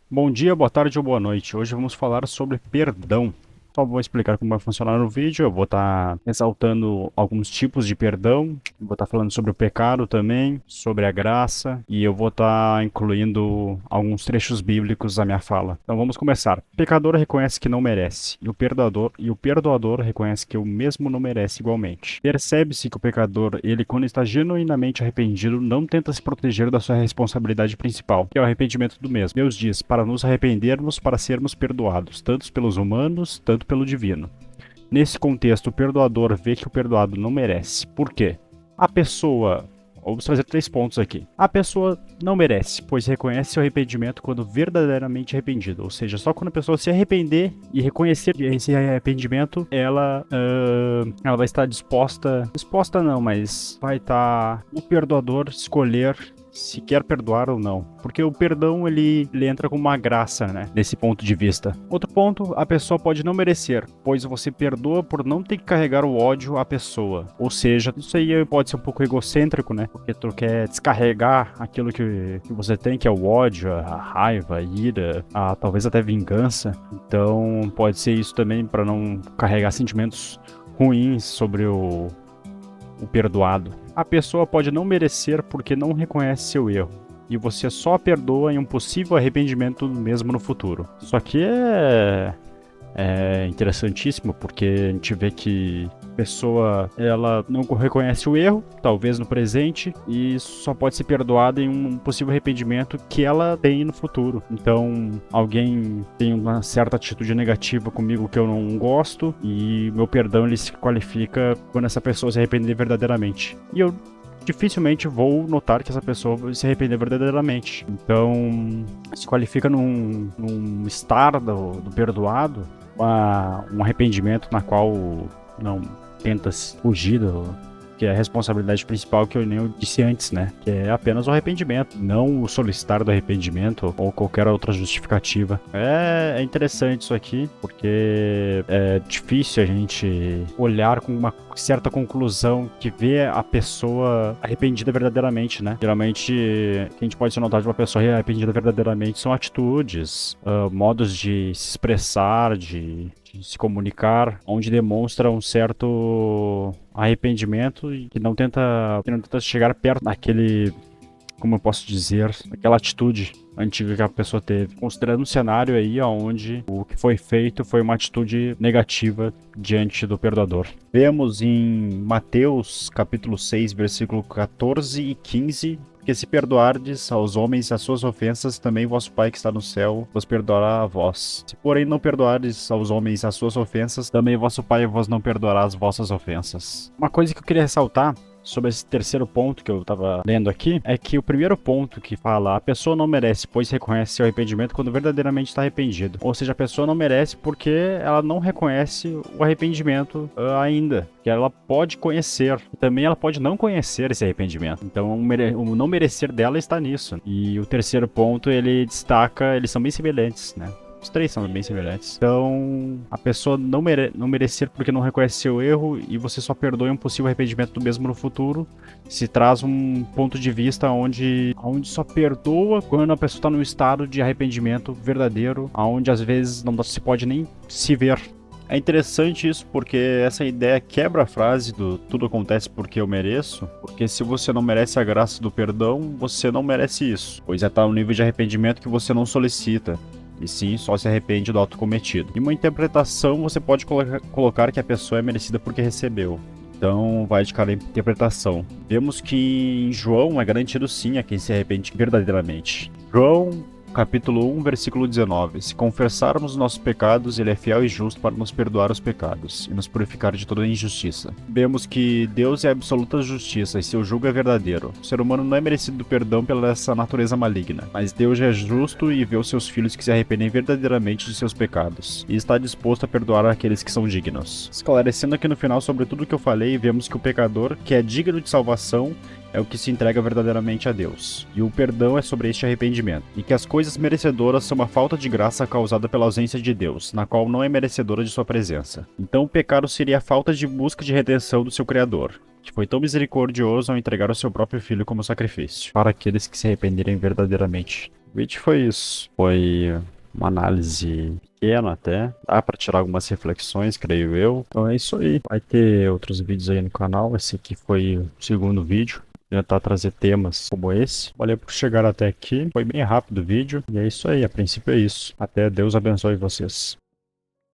Bom dia, boa tarde ou boa noite. Hoje vamos falar sobre perdão. Só vou explicar como vai funcionar no vídeo. Eu vou estar ressaltando alguns tipos de perdão. Vou estar falando sobre o pecado também, sobre a graça. E eu vou estar incluindo alguns trechos bíblicos na minha fala. Então vamos começar. O pecador reconhece que não merece. E o perdoador reconhece que o mesmo não merece igualmente. Percebe-se que o pecador, ele quando está genuinamente arrependido, não tenta se proteger da sua responsabilidade principal, que é o arrependimento do mesmo. Deus diz, para nos arrependermos, para sermos perdoados, tanto pelos humanos, tanto pelo divino. Nesse contexto, o perdoador vê que o perdoado não merece. Por quê? A pessoa... Vamos trazer 3 pontos aqui. A pessoa não merece, pois reconhece seu arrependimento quando verdadeiramente arrependido. Ou seja, só quando a pessoa se arrepender e reconhecer esse arrependimento, ela vai estar disposta... Disposta não, mas vai estar o perdoador escolher se quer perdoar ou não. Porque o perdão, ele entra com uma graça, né? Desse ponto de vista. Outro ponto, a pessoa pode não merecer, pois você perdoa por não ter que carregar o ódio à pessoa. Ou seja, isso aí pode ser um pouco egocêntrico, né? Porque tu quer descarregar aquilo que você tem, que é o ódio, a raiva, a ira, talvez até vingança. Então, pode ser isso também para não carregar sentimentos ruins sobre o perdoado. A pessoa pode não merecer porque não reconhece seu erro, e você só a perdoa em um possível arrependimento mesmo no futuro. Isso aqui é interessantíssimo, porque a gente vê que a pessoa ela não reconhece o erro, talvez no presente, e só pode ser perdoada em um possível arrependimento que ela tem no futuro. Então, alguém tem uma certa atitude negativa comigo que eu não gosto, e meu perdão ele se qualifica quando essa pessoa se arrepender verdadeiramente. E eu dificilmente vou notar que essa pessoa vai se arrepender verdadeiramente. Então, se qualifica num estar do perdoado, um arrependimento na qual não tenta fugir que é a responsabilidade principal que eu nem disse antes, né? Que é apenas o arrependimento, não o solicitar do arrependimento ou qualquer outra justificativa. É interessante isso aqui, porque é difícil a gente olhar com uma certa conclusão que vê a pessoa arrependida verdadeiramente, né? Geralmente, o que a gente pode se notar de uma pessoa arrependida verdadeiramente são atitudes, modos de se expressar, de se comunicar, onde demonstra um certo arrependimento e que não tenta chegar perto daquele, como eu posso dizer, aquela atitude antiga que a pessoa teve. Considerando um cenário aí onde o que foi feito foi uma atitude negativa diante do perdoador. Vemos em Mateus capítulo 6, versículo 14 e 15, que se perdoardes aos homens as suas ofensas, também vosso Pai que está no céu vos perdoará a vós. Se porém não perdoardes aos homens as suas ofensas, também vosso Pai vos não perdoará as vossas ofensas. Uma coisa que eu queria ressaltar sobre esse terceiro ponto que eu estava lendo aqui, é que o primeiro ponto que fala a pessoa não merece, pois reconhece seu arrependimento quando verdadeiramente está arrependido. Ou seja, a pessoa não merece porque ela não reconhece o arrependimento ainda, que ela pode conhecer, e também ela pode não conhecer esse arrependimento. Então o não merecer dela está nisso. E o terceiro ponto, ele destaca, eles são bem semelhantes, né? Os 3 são bem semelhantes. Então, a pessoa não merecer porque não reconhece seu erro e você só perdoa um possível arrependimento do mesmo no futuro, se traz um ponto de vista onde só perdoa quando a pessoa está num estado de arrependimento verdadeiro, onde às vezes não se pode nem se ver. É interessante isso porque essa ideia quebra a frase do tudo acontece porque eu mereço, porque se você não merece a graça do perdão, você não merece isso, pois é tal nível de arrependimento que você não solicita. E sim, só se arrepende do ato cometido. Em uma interpretação, você pode colocar que a pessoa é merecida porque recebeu. Então, vai de cada interpretação. Vemos que em João é garantido sim a quem se arrepende verdadeiramente. João, capítulo 1, versículo 19. Se confessarmos os nossos pecados, ele é fiel e justo para nos perdoar os pecados e nos purificar de toda injustiça. Vemos que Deus é a absoluta justiça e seu jugo é verdadeiro. O ser humano não é merecido do perdão pela essa natureza maligna, mas Deus é justo e vê os seus filhos que se arrependem verdadeiramente de seus pecados e está disposto a perdoar aqueles que são dignos. Esclarecendo aqui no final sobre tudo o que eu falei, vemos que o pecador, que é digno de salvação, é o que se entrega verdadeiramente a Deus, e o perdão é sobre este arrependimento, e que as coisas merecedoras são uma falta de graça causada pela ausência de Deus, na qual não é merecedora de sua presença. Então o pecado seria a falta de busca de redenção do seu Criador, que foi tão misericordioso ao entregar o seu próprio filho como sacrifício, para aqueles que se arrependerem verdadeiramente. O vídeo foi isso. Foi uma análise pequena até. Dá para tirar algumas reflexões, creio eu. Então é isso aí. Vai ter outros vídeos aí no canal. Esse aqui foi o segundo vídeo. Tentar trazer temas como esse. Valeu por chegar até aqui. Foi bem rápido o vídeo. E é isso aí. A princípio é isso. Até Deus abençoe vocês.